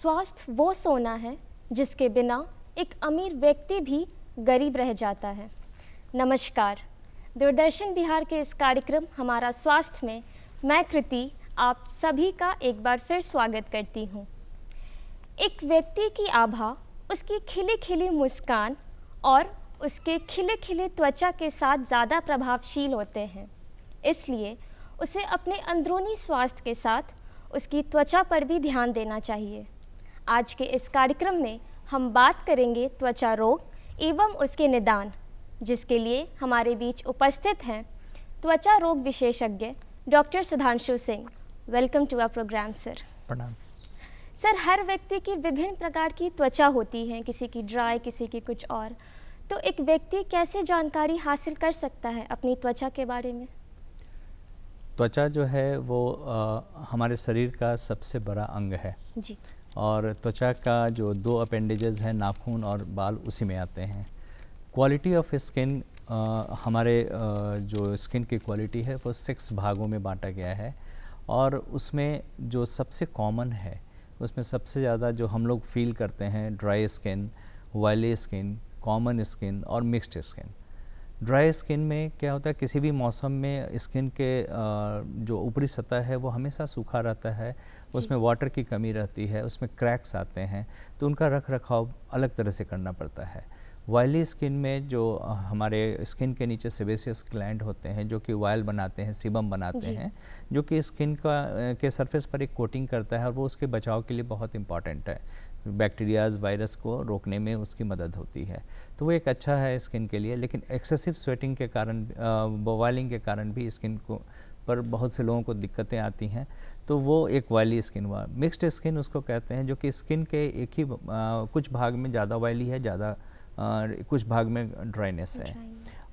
स्वास्थ्य वो सोना है जिसके बिना एक अमीर व्यक्ति भी गरीब रह जाता है। नमस्कार, दूरदर्शन बिहार के इस कार्यक्रम हमारा स्वास्थ्य में मैं कृति आप सभी का एक बार फिर स्वागत करती हूँ। एक व्यक्ति की आभा उसकी खिली खिली मुस्कान और उसके खिले खिले त्वचा के साथ ज़्यादा प्रभावशील होते हैं, इसलिए उसे अपने अंदरूनी स्वास्थ्य के साथ उसकी त्वचा पर भी ध्यान देना चाहिए। आज के इस कार्यक्रम में हम बात करेंगे त्वचा रोग एवं उसके निदान, जिसके लिए हमारे बीच उपस्थित हैं त्वचा रोग विशेषज्ञ doctor Sudhanshu Singh. Welcome to our programme sir. प्रणाम सर। हर व्यक्ति की विभिन्न प्रकार की त्वचा होती है, किसी की ड्राई, किसी की कुछ और। तो एक व्यक्ति कैसे जानकारी हासिल कर सकता है अपनी त्वचा के बारे में? त्वचा जो है वो हमारे शरीर का सबसे बड़ा अंग है जी। और त्वचा का जो दो अपेंडेजेस हैं, नाखून और बाल, उसी में आते हैं। क्वालिटी ऑफ स्किन, हमारे जो स्किन की क्वालिटी है वो 6 भागों में बांटा गया है और उसमें जो सबसे कॉमन है उसमें सबसे ज़्यादा जो हम लोग फील करते हैं dry skin, oily skin, common skin और मिक्स्ड स्किन। ड्राई स्किन में क्या होता है, किसी भी मौसम में स्किन के जो ऊपरी सतह है वो हमेशा सूखा रहता है, उसमें वाटर की कमी रहती है, उसमें क्रैक्स आते हैं, तो उनका रख रखाव अलग तरह से करना पड़ता है। ऑयली स्किन में जो हमारे स्किन के नीचे सेबेसियस ग्लैंड होते हैं जो कि ऑयल बनाते हैं, सीबम बनाते हैं, जो कि स्किन के सरफेस पर एक कोटिंग करता है और वो उसके बचाव के लिए बहुत इंपॉर्टेंट है। बैक्टीरियाज, वायरस को रोकने में उसकी मदद होती है, तो वो एक अच्छा है स्किन के लिए। लेकिन एक्सेसिव स्वेटिंग के कारण, बॉयलिंग के कारण भी स्किन को पर बहुत से लोगों को दिक्कतें आती हैं, तो वो एक ऑयली स्किन हुआ। मिक्स्ड स्किन उसको कहते हैं, जो कि स्किन के एक ही कुछ भाग में ज़्यादा ऑयली है, ज़्यादा कुछ भाग में ड्राइनेस है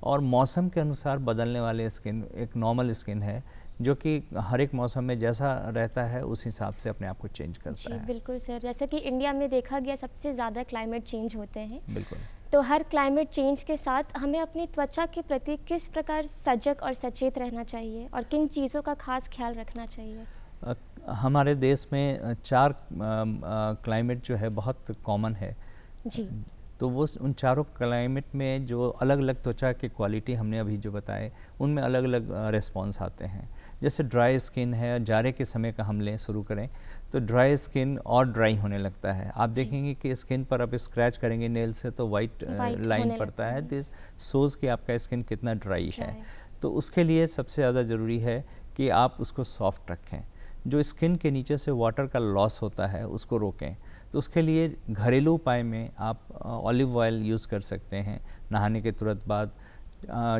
और मौसम के अनुसार बदलने वाले स्किन एक नॉर्मल स्किन है, जो कि हर एक मौसम में जैसा रहता है उस हिसाब से अपने आप को चेंज करता है। बिल्कुल सर, जैसे कि इंडिया में देखा गया सबसे ज़्यादा क्लाइमेट चेंज होते हैं। बिल्कुल। तो हर क्लाइमेट चेंज के साथ हमें अपनी त्वचा के प्रति किस प्रकार सजग और सचेत रहना चाहिए और किन चीज़ों का खास ख्याल रखना चाहिए? हमारे देश में 4 क्लाइमेट जो है बहुत कॉमन है जी। तो वो उन चारों क्लाइमेट में जो अलग अलग त्वचा की क्वालिटी हमने अभी जो बताए, उनमें अलग अलग रिस्पॉन्स आते हैं। जैसे ड्राई स्किन है, जाड़े के समय का हम लें शुरू करें तो ड्राई स्किन और ड्राई होने लगता है। आप देखेंगे कि स्किन पर आप स्क्रैच करेंगे नेल से तो वाइट लाइन पड़ता है। दिस शोज़ कि आपका स्किन कितना ड्राई है। तो उसके लिए सबसे ज़्यादा ज़रूरी है कि आप उसको सॉफ्ट रखें। जो स्किन के नीचे से वाटर का लॉस होता है उसको रोकें। तो उसके लिए घरेलू उपाय में आप ऑलिव ऑयल यूज़ कर सकते हैं नहाने के तुरंत बाद।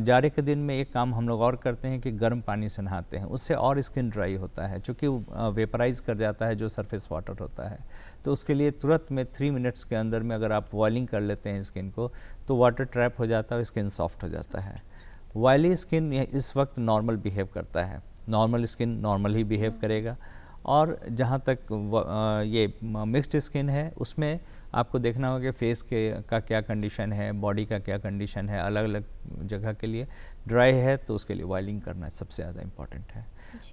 जाड़े के दिन में एक काम हम लोग और करते हैं कि गर्म पानी से नहाते हैं, उससे और स्किन ड्राई होता है, क्योंकि वेपराइज कर जाता है जो सरफेस वाटर होता है। तो उसके लिए तुरंत में 3 मिनट्स के अंदर में अगर आप बॉइलिंग कर लेते हैं स्किन को, तो वाटर ट्रैप हो जाता है, स्किन सॉफ्ट हो जाता है। ऑयली स्किन इस वक्त नॉर्मल बिहेव करता है, नॉर्मल स्किन नॉर्मल ही बिहेव करेगा। और जहाँ तक ये मिक्स्ड स्किन है, उसमें आपको देखना होगा कि फेस का क्या कंडीशन है, बॉडी का क्या कंडीशन है, अलग अलग जगह के लिए। ड्राई है तो उसके लिए ऑयलिंग करना सबसे ज़्यादा इम्पॉर्टेंट है।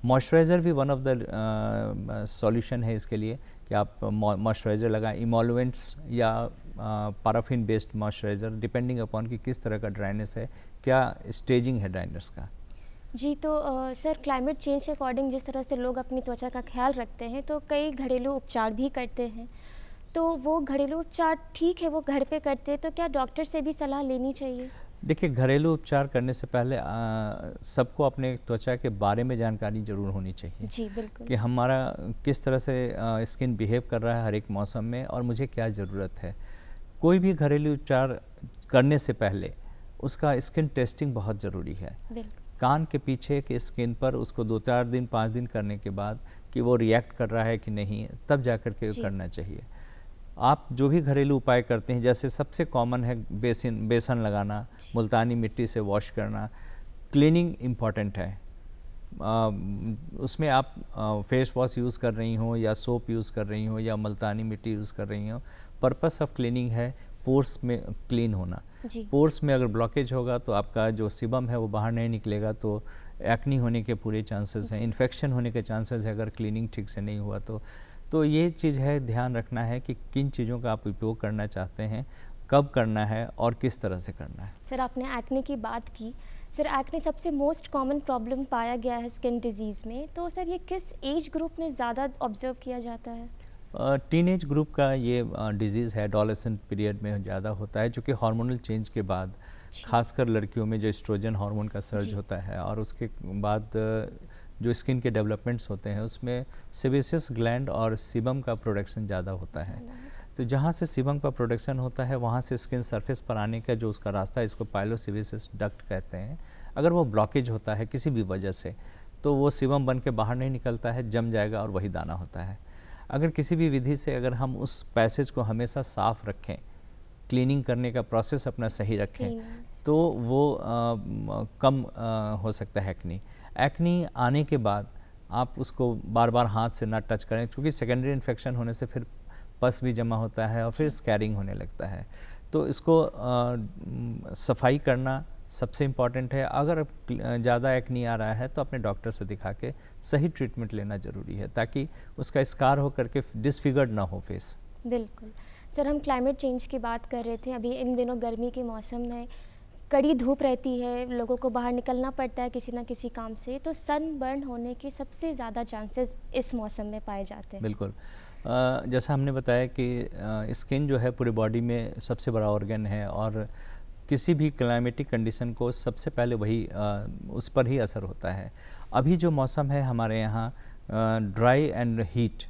मॉइस्चराइज़र भी वन ऑफ द सॉल्यूशन है इसके लिए कि आप मॉइस्चराइज़र लगाएं, इमोलुएंट्स या paraffin based moisturiser, depending upon कि किस तरह का ड्राइनेस है, क्या स्टेजिंग है ड्राइनेस का। जी। तो सर, क्लाइमेट चेंज के अकॉर्डिंग जिस तरह से लोग अपनी त्वचा का ख्याल रखते हैं, तो कई घरेलू उपचार भी करते हैं। तो वो घरेलू उपचार ठीक है, वो घर पे करते हैं, तो क्या डॉक्टर से भी सलाह लेनी चाहिए? देखिए, घरेलू उपचार करने से पहले सबको अपने त्वचा के बारे में जानकारी ज़रूर होनी चाहिए। जी बिल्कुल। कि हमारा किस तरह से स्किन बिहेव कर रहा है हर एक मौसम में और मुझे क्या ज़रूरत है। कोई भी घरेलू उपचार करने से पहले उसका स्किन टेस्टिंग बहुत ज़रूरी है। कान के पीछे के स्किन पर उसको 2-4 दिन 5 दिन करने के बाद कि वो रिएक्ट कर रहा है कि नहीं, तब जाकर के करना चाहिए। आप जो भी घरेलू उपाय करते हैं, जैसे सबसे कॉमन है बेसन लगाना, मुल्तानी मिट्टी से वॉश करना, क्लीनिंग इम्पॉर्टेंट है। उसमें आप फेस वॉश यूज़ कर रही हो या सोप यूज़ कर रही हो या मुल्तानी मिट्टी यूज़ कर रही हो, पर्पस ऑफ क्लीनिंग है पोर्स में क्लीन होना। पोर्स में अगर ब्लॉकेज होगा तो आपका जो सीबम है वो बाहर नहीं निकलेगा, तो एक्नी होने के पूरे चांसेस हैं, इन्फेक्शन होने के चांसेस है अगर क्लीनिंग ठीक से नहीं हुआ तो। तो ये चीज़ है, ध्यान रखना है कि किन चीज़ों का आप उपयोग करना चाहते हैं, कब करना है और किस तरह से करना है। सर आपने एक्ने की बात की। सर एक्ने सबसे मोस्ट कॉमन प्रॉब्लम पाया गया है स्किन डिजीज़ में, तो सर ये किस एज ग्रुप में ज़्यादा ऑब्जर्व किया जाता है? टीनेज ग्रुप का ये डिज़ीज़ है, एडोलेसेंट पीरियड में ज़्यादा होता है, क्योंकि हार्मोनल चेंज के बाद खासकर लड़कियों में जो एस्ट्रोजन हार्मोन का सर्ज होता है, और उसके बाद जो स्किन के डेवलपमेंट्स होते हैं उसमें सेबेसियस ग्लैंड और सीबम का प्रोडक्शन ज़्यादा होता है। तो जहाँ से सीबम का प्रोडक्शन होता है वहाँ से स्किन सरफेस पर आने का जो उसका रास्ता है, इसको पाइलोसेबेसियस डक्ट कहते हैं। अगर वो ब्लॉकेज होता है किसी भी वजह से, तो वो सीबम बन के बाहर नहीं निकलता है, जम जाएगा और वही दाना होता है। अगर किसी भी विधि से अगर हम उस पैसेज को हमेशा साफ़ रखें, क्लीनिंग करने का प्रोसेस अपना सही रखें, तो वो कम हो सकता है एक्नी। एक्नी आने के बाद आप उसको बार बार हाथ से ना टच करें, क्योंकि सेकेंडरी इन्फेक्शन होने से फिर पस भी जमा होता है और फिर स्कैरिंग होने लगता है। तो इसको सफाई करना सबसे इम्पॉर्टेंट है। अगर ज़्यादा एक्नी आ रहा है तो अपने डॉक्टर से दिखा के सही ट्रीटमेंट लेना ज़रूरी है, ताकि उसका स्कार हो करके डिसफिगर्ड ना हो फेस। बिल्कुल। सर हम क्लाइमेट चेंज की बात कर रहे थे। अभी इन दिनों गर्मी के मौसम में कड़ी धूप रहती है, लोगों को बाहर निकलना पड़ता है किसी ना किसी काम से, तो सनबर्न होने के सबसे ज़्यादा चांसेस इस मौसम में पाए जाते हैं। बिल्कुल। जैसा हमने बताया कि स्किन जो है पूरे बॉडी में सबसे बड़ा ऑर्गन है, और किसी भी क्लाइमेटिक कंडीशन को सबसे पहले वही उस पर ही असर होता है। अभी जो मौसम है हमारे यहाँ ड्राई एंड हीट,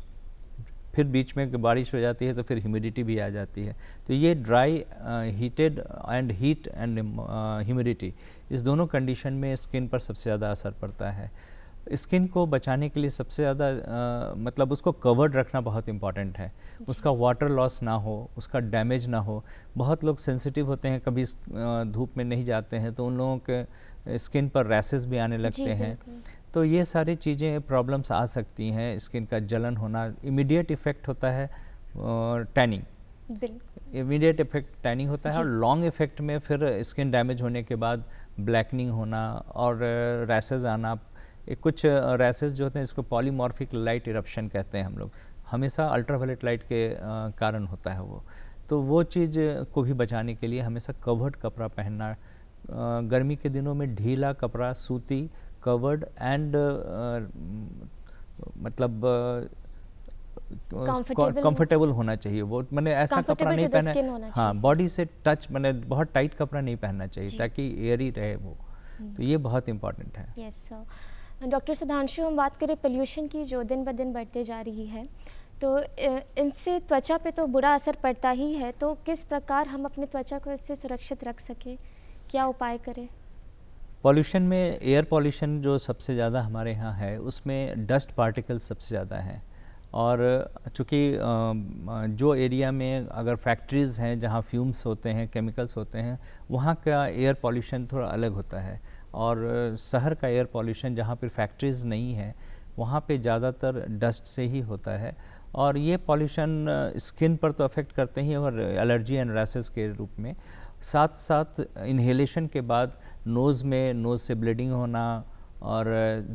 फिर बीच में बारिश हो जाती है तो फिर ह्यूमिडिटी भी आ जाती है। तो ये dry, heated and heat and humidity, इस दोनों कंडीशन में स्किन पर सबसे ज़्यादा असर पड़ता है। स्किन को बचाने के लिए सबसे ज़्यादा मतलब उसको कवर्ड रखना बहुत इम्पॉर्टेंट है। उसका वाटर लॉस ना हो, उसका डैमेज ना हो। बहुत लोग सेंसिटिव होते हैं, कभी धूप में नहीं जाते हैं तो उन लोगों के स्किन पर रैसेस भी आने लगते हैं। तो ये सारी चीज़ें प्रॉब्लम्स आ सकती हैं। स्किन का जलन होना, इमीडिएट इफ़ेक्ट होता है टैनिंग, इमीडिएट इफेक्ट टैनिंग होता है, और लॉन्ग इफेक्ट में फिर स्किन डैमेज होने के बाद ब्लैकनिंग होना और रैसेस आना। कुछ रैसेस जो होते हैं इसको पॉलीमॉर्फिक लाइट इरप्शन कहते हैं हम लोग, हमेशा अल्ट्रावायलेट लाइट के कारण होता है वो। तो वो चीज़ को भी बचाने के लिए हमेशा कवर्ड कपड़ा पहनना, गर्मी के दिनों में ढीला कपड़ा, सूती, कवर्ड एंड मतलब कंफर्टेबल होना चाहिए। वो मैंने ऐसा कपड़ा नहीं पहना, हाँ, बॉडी से टच, मैंने बहुत टाइट कपड़ा नहीं पहनना चाहिए ताकि एयरी रहे वो। तो ये बहुत इम्पोर्टेंट है। Yes sir. डॉक्टर सुधांशु, हम बात करें पोल्यूशन की जो दिन ब दिन बढ़ते जा रही है, तो इनसे त्वचा पे तो बुरा असर पड़ता ही है, तो किस प्रकार हम अपनी त्वचा को इससे सुरक्षित रख सकें, क्या उपाय करें? पॉल्यूशन में एयर पॉल्यूशन जो सबसे ज़्यादा हमारे यहाँ है उसमें डस्ट पार्टिकल्स सबसे ज़्यादा हैं, और चूँकि जो एरिया में अगर फैक्ट्रीज़ हैं जहाँ फ्यूम्स होते हैं, केमिकल्स होते हैं, वहाँ का एयर पॉल्यूशन थोड़ा अलग होता है। और शहर का एयर पॉल्यूशन जहाँ पर फैक्ट्रीज़ नहीं है वहाँ पे ज़्यादातर डस्ट से ही होता है, और ये पॉल्यूशन स्किन पर तो अफेक्ट करते ही, और एलर्जी एंड रैसेस के रूप में। साथ साथ इन्हेलेशन के बाद नोज़ से ब्लीडिंग होना और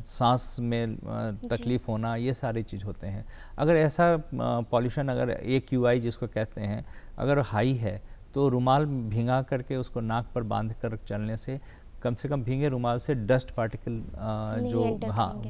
सांस में तकलीफ़ होना, ये सारी चीज़ होते हैं। अगर ऐसा पॉल्यूशन, अगर AQI जिसको कहते हैं, अगर हाई है तो रुमाल भिंगा करके उसको नाक पर बांध कर चलने से कम भीगे रुमाल से डस्ट पार्टिकल जो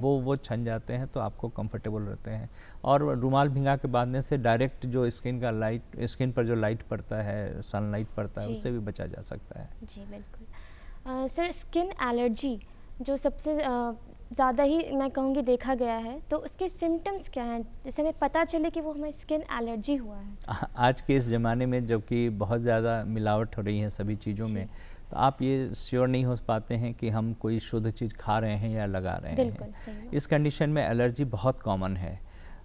वो छन जाते हैं, तो आपको कंफर्टेबल रहते हैं। और रुमाल भिंगा के बांधने से डायरेक्ट जो स्किन पर जो लाइट पड़ता है, सनलाइट पड़ता है, उससे भी बचा जा सकता है। जी बिल्कुल। सर, स्किन एलर्जी जो सबसे ज़्यादा ही मैं कहूँगी देखा गया है, तो उसके सिम्टम्स क्या हैं जिससे हमें पता चले कि वो हमें स्किन एलर्जी हुआ है? आज के इस ज़माने में जबकि बहुत ज़्यादा मिलावट हो रही है सभी चीज़ों में, तो आप ये श्योर नहीं हो पाते हैं कि हम कोई शुद्ध चीज़ खा रहे हैं या लगा रहे हैं। इस कंडीशन में एलर्जी बहुत कॉमन है,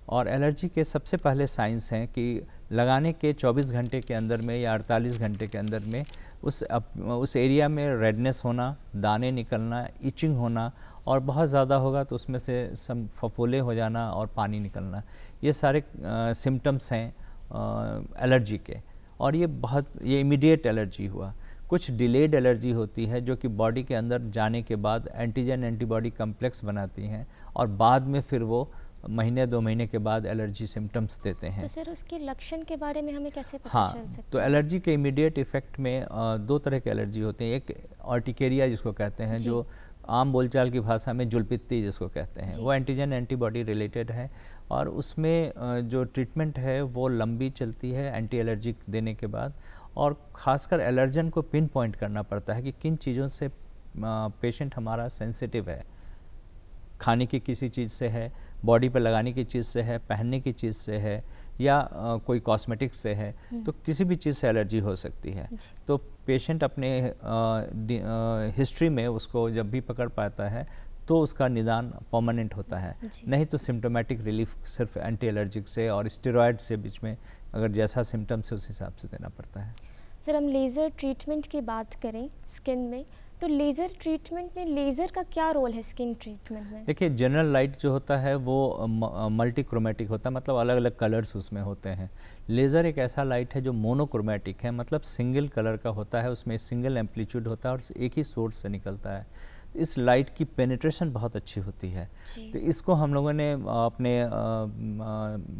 और एलर्जी के सबसे पहले साइंस हैं कि लगाने के 24 घंटे के अंदर में या 48 घंटे के अंदर में उस एरिया में रेडनेस होना, दाने निकलना, इचिंग होना, और बहुत ज़्यादा होगा तो उसमें से सब फफोले हो जाना और पानी निकलना। ये सारे सिम्टम्स हैं एलर्जी के, और ये इमीडिएट एलर्जी हुआ। कुछ डिलेड एलर्जी होती है जो कि बॉडी के अंदर जाने के बाद एंटीजन एंटीबॉडी कम्प्लेक्स बनाती हैं, और बाद में फिर वो महीने 2 महीने के बाद एलर्जी सिम्टम्स देते हैं। तो सर उसके लक्षण के बारे में हमें कैसे पता हाँ, चल सकता तो है? एलर्जी के इमीडिएट इफ़ेक्ट में 2 तरह के एलर्जी होते हैं। एक अर्टिकेरिया जिसको कहते हैं, जी। जो आम बोलचाल की भाषा में जुलपित्ती जिसको कहते हैं, जी। वो एंटीजन एंटीबॉडी रिलेटेड है और उसमें जो ट्रीटमेंट है वो लंबी चलती है एंटी एलर्जिक देने के बाद, और ख़ासकर एलर्जन को पिन पॉइंट करना पड़ता है कि किन चीज़ों से पेशेंट हमारा सेंसिटिव है। खाने की किसी चीज़ से है, बॉडी पर लगाने की चीज़ से है, पहनने की चीज़ से है, या कोई कॉस्मेटिक्स से है, तो किसी भी चीज़ से एलर्जी हो सकती है। तो पेशेंट अपने हिस्ट्री में उसको जब भी पकड़ पाता है तो उसका निदान परमानेंट होता है, नहीं तो सिम्टोमेटिक रिलीफ सिर्फ एंटी एलर्जिक से और स्टेरॉयड से बीच में अगर जैसा सिम्टम्स है उस हिसाब से देना पड़ता है। सर हम लेज़र ट्रीटमेंट की बात करें स्किन में, तो लेज़र ट्रीटमेंट में लेज़र का क्या रोल है स्किन ट्रीटमेंट में? देखिए, जनरल लाइट जो होता है वो मल्टी क्रोमेटिक होता है, मतलब अलग अलग कलर्स उसमें होते हैं। लेज़र एक ऐसा लाइट है जो मोनोक्रोमेटिक है, मतलब सिंगल कलर का होता है, उसमें सिंगल एम्पलीट्यूड होता है और एक ही सोर्स से निकलता है। इस लाइट की पेनिट्रेशन बहुत अच्छी होती है, तो इसको हम लोगों ने अपने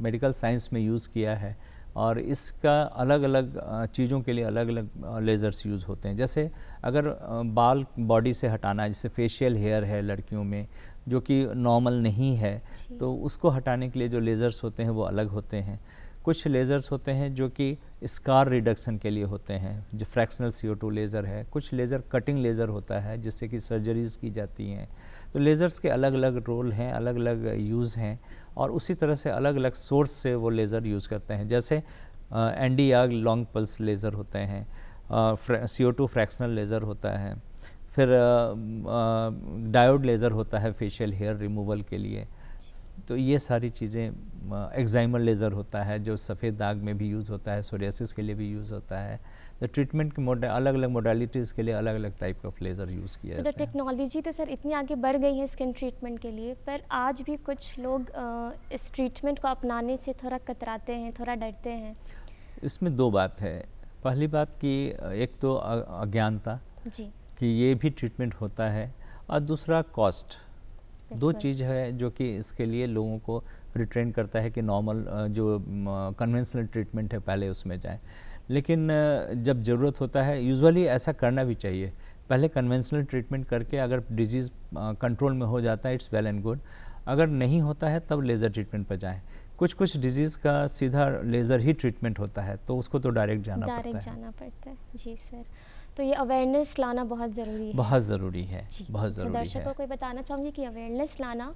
मेडिकल साइंस में यूज़ किया है, और इसका अलग अलग चीज़ों के लिए अलग अलग लेज़र्स यूज़ होते हैं। जैसे अगर बाल बॉडी से हटाना है, जैसे फेशियल हेयर है लड़कियों में जो कि नॉर्मल नहीं है, तो उसको हटाने के लिए जो लेज़र्स होते हैं वो अलग होते हैं। कुछ लेज़र्स होते हैं जो कि स्कार रिडक्शन के लिए होते हैं, जो फ्रैक्शनल CO2 लेज़र है। कुछ लेज़र कटिंग लेज़र होता है जिससे कि सर्जरीज़ की जाती हैं। तो लेज़र्स के अलग अलग रोल हैं, अलग अलग यूज़ हैं, और उसी तरह से अलग अलग सोर्स से वो लेज़र यूज़ करते हैं। जैसे Nd:YAG लॉन्ग पल्स लेज़र होते हैं, CO2 फ्रैक्शनल लेज़र होता है, फिर डायोड लेज़र होता है फेशियल हेयर रिमूवल के लिए। तो ये सारी चीज़ें, एक्साइमर लेज़र होता है जो सफ़ेद दाग में भी यूज़ होता है, सोरियासिस के लिए भी यूज़ होता है। तो ट्रीटमेंट के अलग अलग मोडालिटीज़ के लिए अलग अलग टाइप ऑफ लेज़र यूज़ किया जाता है। तो टेक्नोलॉजी तो सर इतनी आगे बढ़ गई है स्किन ट्रीटमेंट के लिए, पर आज भी कुछ लोग इस ट्रीटमेंट को अपनाने से थोड़ा कतराते हैं, थोड़ा डरते हैं। इसमें 2 बात है। पहली बात कि एक तो अज्ञानता जी कि ये भी ट्रीटमेंट होता है, और दूसरा कॉस्ट। 2 चीज़ है जो कि इसके लिए लोगों को रिट्रेन करता है कि नॉर्मल जो कन्वेंशनल ट्रीटमेंट है पहले उसमें जाएं। लेकिन जब ज़रूरत होता है, यूजुअली ऐसा करना भी चाहिए, पहले कन्वेंशनल ट्रीटमेंट करके अगर डिजीज़ कंट्रोल में हो जाता है इट्स वेल एंड गुड, अगर नहीं होता है तब लेज़र ट्रीटमेंट पर जाएं। कुछ डिजीज़ का सीधा लेज़र ही ट्रीटमेंट होता है, तो उसको तो डायरेक्ट जाना पड़ता है। जी सर, तो ये अवेयरनेस लाना बहुत ज़रूरी है। बहुत ज़रूरी है, बहुत ज़रूरी है। दर्शकों को बताना चाहूँगी कि अवेयरनेस लाना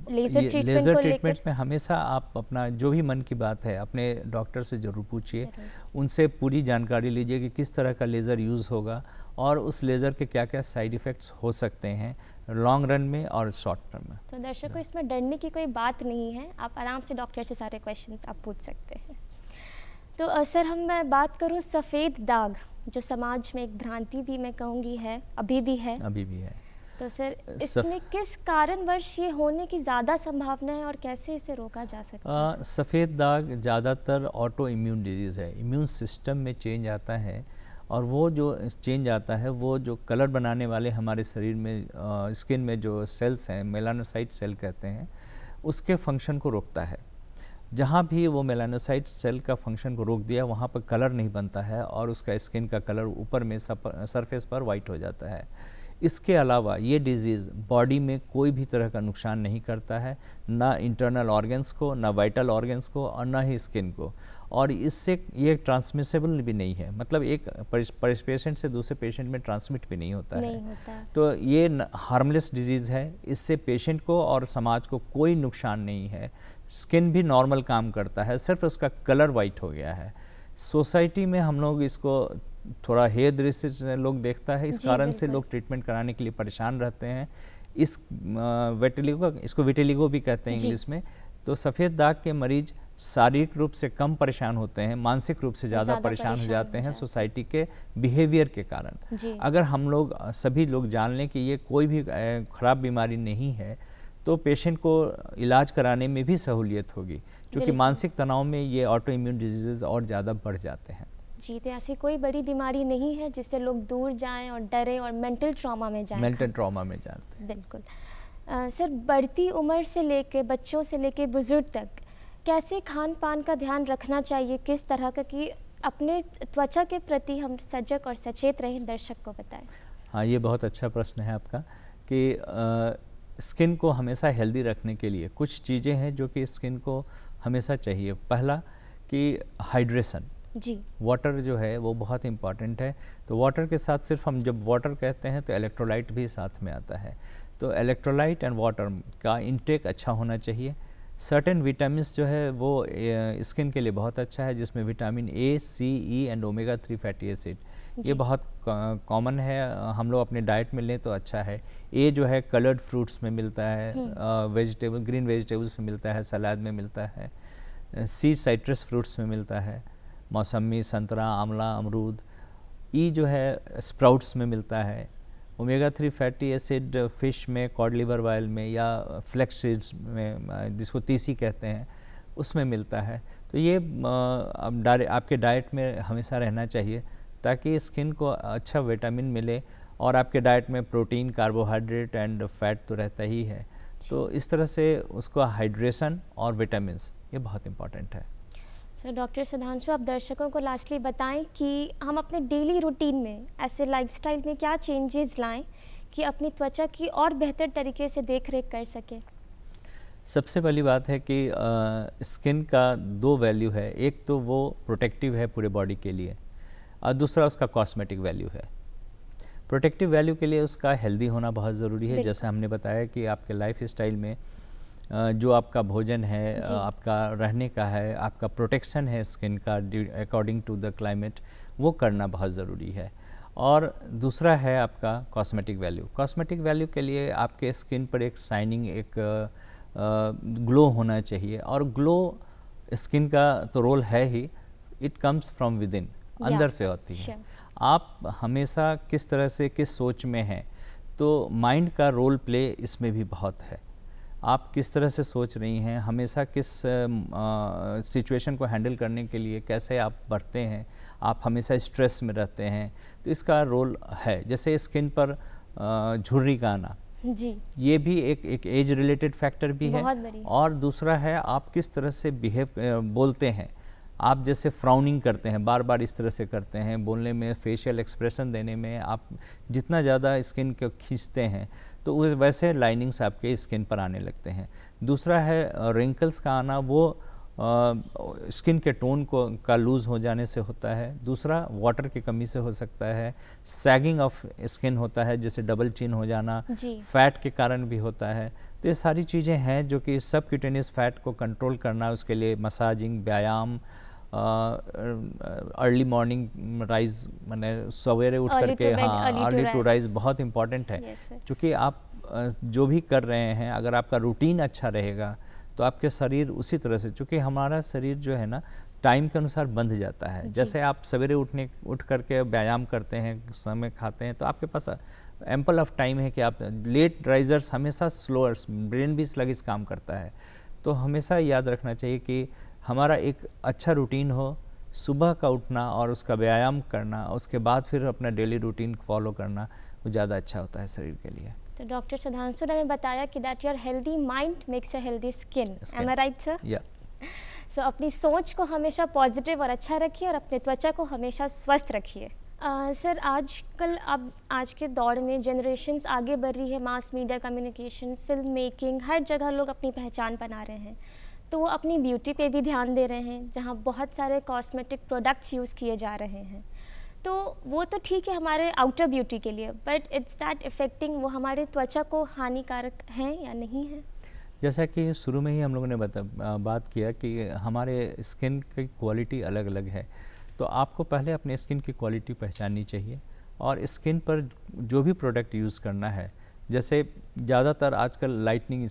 लेज़र ट्रीटमेंट में हमेशा आप अपना जो भी मन की बात है अपने डॉक्टर से ज़रूर पूछिए, उनसे पूरी जानकारी लीजिए कि किस तरह का लेज़र यूज़ होगा और उस लेज़र के क्या क्या साइड इफ़ेक्ट्स हो सकते हैं लॉन्ग रन में और शॉर्ट टर्म में। तो दर्शकों, इसमें डरने की कोई बात नहीं है, आप आराम से डॉक्टर से सारे क्वेश्चंस आप पूछ सकते हैं। तो सर मैं बात करूँ सफ़ेद दाग, जो समाज में एक भ्रांति भी मैं कहूँगी है, अभी भी है। तो सर इसमें किस कारणवश ये होने की ज़्यादा संभावना है और कैसे इसे रोका जा सकता है? सफ़ेद दाग ज़्यादातर ऑटो इम्यून डिजीज़ है, इम्यून सिस्टम में चेंज आता है, और वो जो चेंज आता है वो जो कलर बनाने वाले हमारे शरीर में स्किन में जो सेल्स हैं, मेलानोसाइट सेल कहते हैं, उसके फंक्शन को रोकता है। जहाँ भी वो मेलानोसाइट सेल का फंक्शन को रोक दिया वहाँ पर कलर नहीं बनता है और उसका स्किन का कलर ऊपर में सरफेस पर वाइट हो जाता है। इसके अलावा ये डिजीज़ बॉडी में कोई भी तरह का नुकसान नहीं करता है, ना इंटरनल ऑर्गन्स को, ना वाइटल ऑर्गन्स को, और ना ही स्किन को, और इससे ये ट्रांसमिसेबल भी नहीं है, मतलब एक पेशेंट से दूसरे पेशेंट में ट्रांसमिट भी नहीं होता है। तो ये हार्मलेस डिजीज़ है, इससे पेशेंट को और समाज को कोई नुकसान नहीं है। स्किन भी नॉर्मल काम करता है, सिर्फ उसका कलर वाइट हो गया है। सोसाइटी में हम लोग इसको थोड़ा हेय दृष्टि से लोग देखता है, इस कारण से लोग ट्रीटमेंट कराने के लिए परेशान रहते हैं। इस इसको विटिलिगो भी कहते हैं इंग्लिश में। तो सफ़ेद दाग के मरीज शारीरिक रूप से कम परेशान होते हैं, मानसिक रूप से ज़्यादा परेशान हो जाते हैं सोसाइटी के बिहेवियर के कारण। अगर हम लोग सभी लोग जान लें कि ये कोई भी ख़राब बीमारी नहीं है, तो पेशेंट को इलाज कराने में भी सहूलियत होगी, क्योंकि मानसिक तनाव में ये ऑटो इम्यून डिजीज़ और ज़्यादा बढ़ जाते हैं। जी, तो ऐसी कोई बड़ी बीमारी नहीं है जिससे लोग दूर जाएं और डरें और मेंटल ट्रॉमा में जाएं। मेंटल ट्रॉमा में जाते हैं। बिल्कुल। सर, बढ़ती उम्र से लेके बच्चों से लेके बुज़ुर्ग तक कैसे खान पान का ध्यान रखना चाहिए, किस तरह का, कि अपने त्वचा के प्रति हम सजग और सचेत रहें, दर्शक को बताएं। हाँ, ये बहुत अच्छा प्रश्न है आपका कि स्किन को हमेशा हेल्दी रखने के लिए कुछ चीज़ें हैं जो कि स्किन को हमेशा चाहिए। पहला कि हाइड्रेशन, जी। वाटर जो है वो बहुत इम्पॉर्टेंट है। तो वाटर के साथ सिर्फ हम जब वाटर कहते हैं तो इलेक्ट्रोलाइट भी साथ में आता है। तो इलेक्ट्रोलाइट एंड वाटर का इंटेक अच्छा होना चाहिए। सर्टेन विटामिन्स जो है वो स्किन के लिए बहुत अच्छा है, जिसमें vitamin A, C, E and omega 3 fatty acid, ये बहुत कॉमन है। हम लोग अपने डाइट में लें तो अच्छा है। ए जो है कलर्ड फ्रूट्स में मिलता है, वेजिटेबल, ग्रीन वेजिटेबल्स में मिलता है, सलाद में मिलता है। सी साइट्रस फ्रूट्स में मिलता है, मौसमी, संतरा, आंवला, अमरूद। ई जो है स्प्राउट्स में मिलता है। ओमेगा 3 फैटी एसिड फिश में, कॉड लिवर ऑयल में या फ्लैक्स सीड्स में, जिसको तीसी कहते हैं, उसमें मिलता है। तो ये आपके डाइट में हमेशा रहना चाहिए ताकि स्किन को अच्छा विटामिन मिले। और आपके डाइट में प्रोटीन, कार्बोहाइड्रेट एंड फैट तो रहता ही है। तो इस तरह से उसको हाइड्रेशन और विटामिन्स ये बहुत इम्पॉर्टेंट है। सो डॉक्टर सुधांशु, आप दर्शकों को लास्टली बताएं कि हम अपने डेली रूटीन में ऐसे लाइफस्टाइल में क्या चेंजेस लाएं कि अपनी त्वचा की और बेहतर तरीके से देख रेख कर सकें। सबसे पहली बात है कि स्किन का दो वैल्यू है। एक तो वो प्रोटेक्टिव है पूरे बॉडी के लिए, और दूसरा उसका कॉस्मेटिक वैल्यू है। प्रोटेक्टिव वैल्यू के लिए उसका हेल्दी होना बहुत ज़रूरी है। जैसे हमने बताया कि आपके लाइफ स्टाइल में जो आपका भोजन है, आपका रहने का है, आपका प्रोटेक्शन है स्किन का अकॉर्डिंग टू द क्लाइमेट, वो करना बहुत ज़रूरी है। और दूसरा है आपका कॉस्मेटिक वैल्यू। कॉस्मेटिक वैल्यू के लिए आपके स्किन पर एक शाइनिंग, एक ग्लो होना चाहिए। और ग्लो स्किन का तो रोल है ही, it comes from within, अंदर से होती है। आप हमेशा किस तरह से, किस सोच में हैं, तो माइंड का रोल प्ले इसमें भी बहुत है। आप किस तरह से सोच रही हैं, हमेशा किस सिचुएशन को हैंडल करने के लिए कैसे आप बढ़ते हैं, आप हमेशा स्ट्रेस में रहते हैं, तो इसका रोल है। जैसे स्किन पर झुर्री का आना, जी, ये भी एक एज रिलेटेड फैक्टर भी है। और दूसरा है आप किस तरह से बोलते हैं। आप जैसे फ्राउनिंग करते हैं, बार बार इस तरह से करते हैं, बोलने में, फेशियल एक्सप्रेशन देने में आप जितना ज़्यादा स्किन को खींचते हैं तो वैसे लाइनिंग्स आपके स्किन पर आने लगते हैं। दूसरा है रिंकल्स का आना, वो स्किन के टोन का लूज़ हो जाने से होता है। दूसरा वाटर की कमी से हो सकता है। सैगिंग ऑफ स्किन होता है, जैसे डबल चिन हो जाना, फैट के कारण भी होता है। तो ये सारी चीज़ें हैं जो कि सबक्यूटेनियस फैट को कंट्रोल करना, उसके लिए मसाजिंग, व्यायाम, अर्ली मॉर्निंग राइज, मैंने सवेरे उठ करके, हाँ, अर्ली टू राइज बहुत इम्पॉर्टेंट है। क्योंकि आप जो भी कर रहे हैं, अगर आपका रूटीन अच्छा रहेगा तो आपके शरीर उसी तरह से, चूँकि हमारा शरीर जो है ना टाइम के अनुसार बंध जाता है। जैसे आप सवेरे उठ करके व्यायाम करते हैं, समय खाते हैं, तो आपके पास एम्पल ऑफ टाइम है कि आप, लेट राइजर्स हमेशा स्लोअर, ब्रेन भी स्लगिश काम करता है। तो हमेशा याद रखना चाहिए कि हमारा एक अच्छा रूटीन हो, सुबह का उठना और उसका व्यायाम करना, उसके बाद फिर अपना डेली रूटीन फॉलो करना, वो ज़्यादा अच्छा होता है शरीर के लिए। तो डॉक्टर सुधांशु ने बताया कि that your healthy mind makes a healthy skin. Am I right sir? या सो अपनी सोच को हमेशा पॉजिटिव और अच्छा रखिए और अपने त्वचा को हमेशा स्वस्थ रखिए। सर, आजकल अब आज के दौर में जनरेशन्स आगे बढ़ रही है, mass media, communication, film making, हर जगह लोग अपनी पहचान बना रहे हैं। तो वो अपनी ब्यूटी पे भी ध्यान दे रहे हैं, जहाँ बहुत सारे कॉस्मेटिक प्रोडक्ट्स यूज़ किए जा रहे हैं। तो वो तो ठीक है हमारे आउटर ब्यूटी के लिए, बट इट्स दैट इफेक्टिंग, वो हमारे त्वचा को हानिकारक हैं या नहीं है? जैसा कि शुरू में ही हम लोगों ने बात किया कि हमारे स्किन की क्वालिटी अलग अलग है। तो आपको पहले अपने स्किन की क्वालिटी पहचाननी चाहिए और स्किन पर जो भी प्रोडक्ट यूज़ करना है, जैसे ज़्यादातर आजकल लाइटनिंग,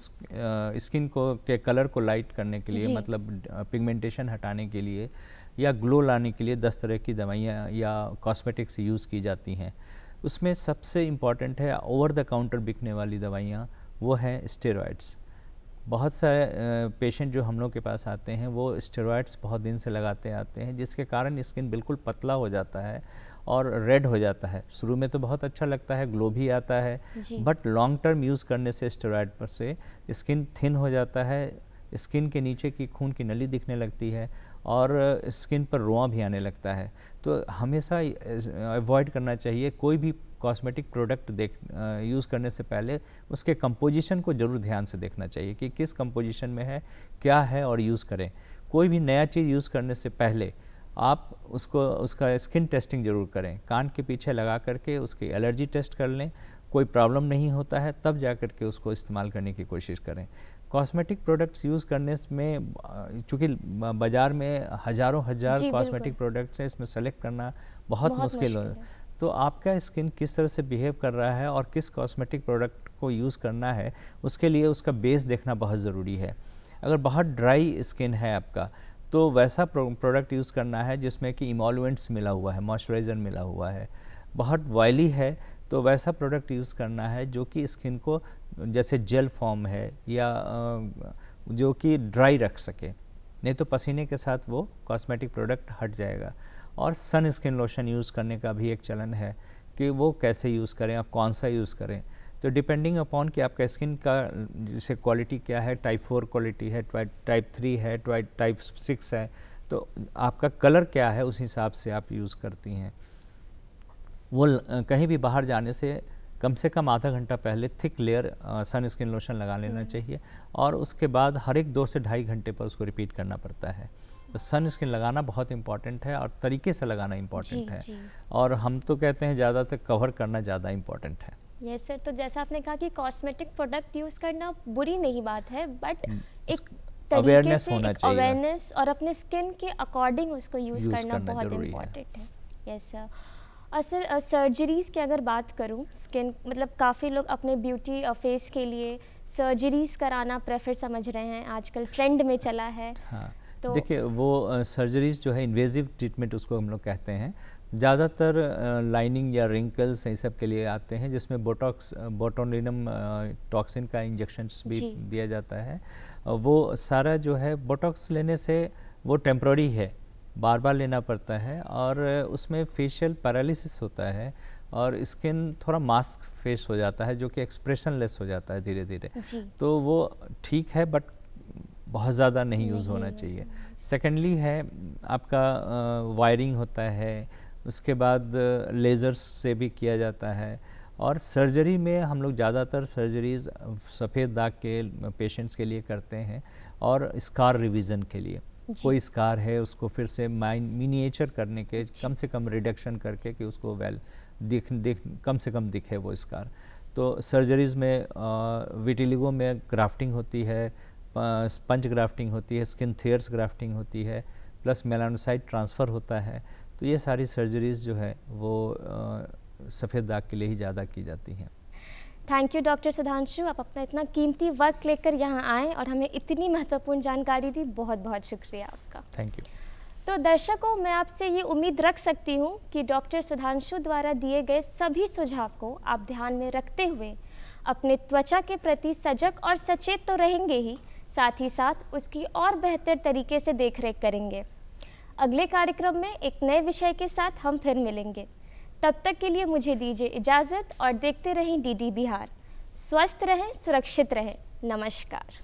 स्किन को के कलर को लाइट करने के लिए, मतलब पिगमेंटेशन हटाने के लिए या ग्लो लाने के लिए 10 तरह की दवाइयाँ या कॉस्मेटिक्स यूज़ की जाती हैं। उसमें सबसे इम्पॉर्टेंट है ओवर द काउंटर बिकने वाली दवाइयाँ, वो है स्टेरॉइड्स। बहुत सारे पेशेंट जो हम लोग के पास आते हैं वो स्टेरॉइड्स बहुत दिन से लगाते आते हैं, जिसके कारण स्किन बिल्कुल पतला हो जाता है और रेड हो जाता है। शुरू में तो बहुत अच्छा लगता है, ग्लो भी आता है, बट लॉन्ग टर्म यूज़ करने से स्टेरॉयड पर से स्किन थिन हो जाता है, स्किन के नीचे की खून की नली दिखने लगती है और स्किन पर रोआं भी आने लगता है। तो हमेशा अवॉइड करना चाहिए कोई भी कॉस्मेटिक प्रोडक्ट यूज़ करने से पहले उसके कंपोजिशन को ज़रूर ध्यान से देखना चाहिए कि किस कंपोजिशन में है, क्या है, और यूज़ करें। कोई भी नया चीज़ यूज़ करने से पहले आप उसका स्किन टेस्टिंग ज़रूर करें, कान के पीछे लगा करके उसकी एलर्जी टेस्ट कर लें। कोई प्रॉब्लम नहीं होता है तब जा कर के उसको इस्तेमाल करने की कोशिश करें। कॉस्मेटिक प्रोडक्ट्स यूज़ करने में चूँकि बाज़ार में हज़ारों कॉस्मेटिक प्रोडक्ट्स हैं, इसमें सेलेक्ट करना बहुत मुश्किल है। तो आपका स्किन किस तरह से बिहेव कर रहा है और किस कॉस्मेटिक प्रोडक्ट को यूज़ करना है, उसके लिए उसका बेस देखना बहुत ज़रूरी है। अगर बहुत ड्राई स्किन है आपका तो वैसा प्रोडक्ट यूज़ करना है जिसमें कि इमोलुएंट्स मिला हुआ है, मॉइस्चराइज़र मिला हुआ है। बहुत ऑयली है तो वैसा प्रोडक्ट यूज़ करना है जो कि स्किन को जैसे जेल फॉर्म है या जो कि ड्राई रख सके, नहीं तो पसीने के साथ वो कॉस्मेटिक प्रोडक्ट हट जाएगा। और सन स्किन लोशन यूज़ करने का भी एक चलन है कि वो कैसे यूज़ करें, आप कौन सा यूज़ करें। तो डिपेंडिंग अपॉन कि आपका स्किन का जैसे क्वालिटी क्या है, टाइप 4 क्वालिटी है, टाइप 3 है, टाइप 6 है, तो आपका कलर क्या है उस हिसाब से आप यूज़ करती हैं। वो कहीं भी बाहर जाने से कम आधा घंटा पहले थिक लेयर सन स्किन लोशन लगा लेना चाहिए और उसके बाद हर एक 2 से ढाई घंटे पर उसको रिपीट करना पड़ता है। तो सन स्किन लगाना बहुत इंपॉर्टेंट है और तरीके से लगाना इंपॉर्टेंट है। और हम तो कहते हैं ज़्यादातर कवर करना ज़्यादा इंपॉर्टेंट है। यस सर, तो जैसा आपने कहा कि कॉस्मेटिक प्रोडक्ट यूज़ करना बुरी नहीं बात है, बट एक अवेयरनेस होना चाहिए, अवेयरनेस और अपने स्किन के अकॉर्डिंग उसको यूज़ करना बहुत इम्पॉर्टेंट है। Yes sir. और सर सर्जरीज़ की अगर बात करूं, स्किन मतलब काफ़ी लोग अपने ब्यूटी फेस के लिए सर्जरीज़ कराना प्रेफर समझ रहे हैं, आजकल ट्रेंड में चला है। हाँ, तो देखिए वो सर्जरीज़ जो है इन्वेजिव ट्रीटमेंट उसको हम लोग कहते हैं, ज़्यादातर लाइनिंग या रिंकल्स ये सब के लिए आते हैं, जिसमें बोटुलिनम टॉक्सिन का इंजेक्शंस भी दिया जाता है। वो सारा जो है बोटॉक्स लेने से वो टेम्पररी है, बार बार लेना पड़ता है और उसमें फेशियल पैरालिसिस होता है और स्किन थोड़ा मास्क फेस हो जाता है जो कि एक्सप्रेशनलेस हो जाता है धीरे धीरे। तो वो ठीक है बट बहुत ज़्यादा नहीं यूज़ होना चाहिए। सेकेंडली है आपका वायरिंग होता है, उसके बाद लेज़र्स से भी किया जाता है। और सर्जरी में हम लोग ज़्यादातर सर्जरीज़ सफ़ेद दाग के पेशेंट्स के लिए करते हैं और स्कार रिवीजन के लिए। कोई स्कार है उसको फिर से मिनिएचर करने के, कम से कम रिडक्शन करके कि उसको कम से कम दिखे वो स्कार। तो सर्जरीज़ में विटिलिगो में ग्राफ्टिंग होती है, स्पंज ग्राफ्टिंग होती है, स्किन थियर्स ग्राफ्टिंग होती है, प्लस मेलानोसाइट ट्रांसफ़र होता है। तो ये सारी सर्जरीज़ जो है वो सफ़ेद दाग के लिए ही ज़्यादा की जाती हैं। थैंक यू डॉक्टर सुधांशु, आप अपना इतना कीमती वक्त लेकर यहाँ आए और हमें इतनी महत्वपूर्ण जानकारी दी, बहुत बहुत शुक्रिया आपका। Thank you. तो दर्शकों, मैं आपसे ये उम्मीद रख सकती हूँ कि डॉक्टर सुधांशु द्वारा दिए गए सभी सुझाव को आप ध्यान में रखते हुए अपने त्वचा के प्रति सजग और सचेत तो रहेंगे ही, साथ ही साथ उसकी और बेहतर तरीके से देखरेख करेंगे। अगले कार्यक्रम में एक नए विषय के साथ हम फिर मिलेंगे। तब तक के लिए मुझे दीजिए इजाज़त और देखते रहें डीडी बिहार। स्वस्थ रहें, सुरक्षित रहें। नमस्कार।